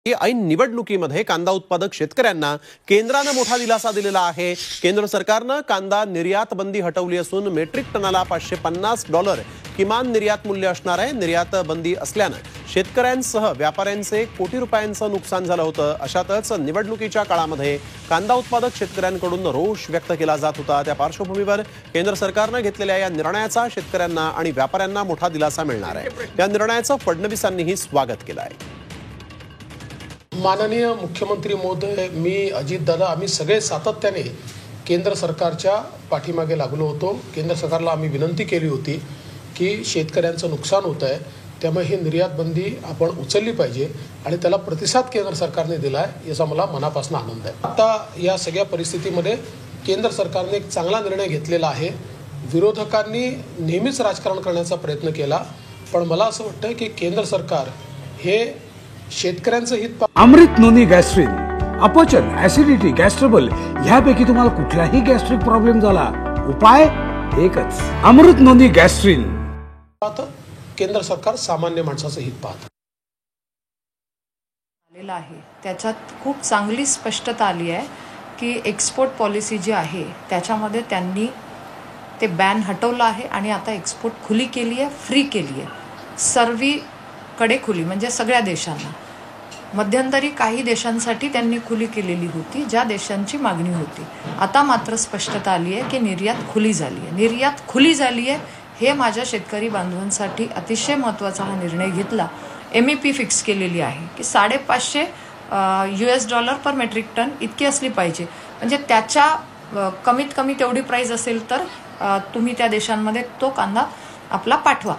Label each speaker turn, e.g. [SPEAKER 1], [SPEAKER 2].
[SPEAKER 1] ऐन निवडणुकीमध्ये कांदा उत्पादक शेतकऱ्यांना केंद्राने मोठा दिलासा दिलेला आहे। केंद्र सरकारने कांदा निर्यात बंदी हटवली असून मेट्रिक टनाला $550 किमान निर्यात मूल्य असणार आहे। निर्यात बंदी असल्याने शेतकऱ्यांसह व्यापाऱ्यांचे कोटी रुपयांचं नुकसान झालं होतं। अशातच निवडणुकीच्या काळामध्ये कांदा उत्पादक शेतकऱ्यांकडून रोष व्यक्त केला जात होता। त्या पार्श्वभूमीवर केंद्र सरकारने घेतलेल्या या निर्णयाचा शेतकऱ्यांना आणि व्यापाऱ्यांना मोठा दिलासा मिळणार आहे। या निर्णयाचं फडणवीसांनीही स्वागत केलं आहे।
[SPEAKER 2] माननीय मुख्यमंत्री महोदय, मी अजितदादा, आम्ही सगळे सातत्याने केंद्र सरकारच्या पाठीमागे लागलो होतो। केंद्र सरकारला आम्ही विनंती केली होती की शेतकऱ्यांचं नुकसान होत आहे, त्यामुळे ही निर्यात बंदी आपण उचलली पाहिजे आणि त्याला प्रतिसाद केंद्र सरकारने दिला आहे, याचा मला मनापासून आनंद आहे। आता या सगळ्या परिस्थितीमध्ये केंद्र सरकारने एक चांगला निर्णय घेतलेला आहे। विरोधकांनी नेहमीच राजकारण करण्याचा प्रयत्न केला, पण मला असं वाटतं की केंद्र सरकार हे शेतकऱ्यांचं हित।
[SPEAKER 3] अमृत नोनी गॅस्ट्रिन, अपचन, ऍसिडिटी, गॅस्ट्रबल ह्यापैकी तुम्हाला कुठलाही गॅस्ट्रिक प्रॉब्लेम झाला, उपाय एकच, अमृत नोनी गॅस्ट्रिन।
[SPEAKER 2] केंद्र सरकार सामान्य माणसाचं हित पाहतं
[SPEAKER 4] आलेलं आहे। त्याच्यात खूप चांगली स्पष्टता आली आहे की एक्सपोर्ट पॉलिसी जी आहे त्याच्यामध्ये त्यांनी ते बॅन हटवलं आहे आणि आता एक्सपोर्ट खुली केली आहे, फ्री केली आहे, सर्वीकडे खुली, म्हणजे सगळ्या देशांना। मध्यंतरी काही देशांसाठी त्यांनी खुली केलेली होती, ज्या देशांची मागणी होती। आता मात्र स्पष्टता आली आहे की निर्यात खुली झाली आहे। निर्यात खुली झाली आहे हे माझ्या शेतकरी बांधवांसाठी अतिशय महत्त्वाचा हा निर्णय घेतला। MEP फिक्स केलेली आहे की $550 पर मेट्रिक टन इतकी असली पाहिजे, म्हणजे त्याच्या कमीत कमी तेवढी प्राईस असेल तर तुम्ही त्या देशांमध्ये तो कांदा आपला पाठवा।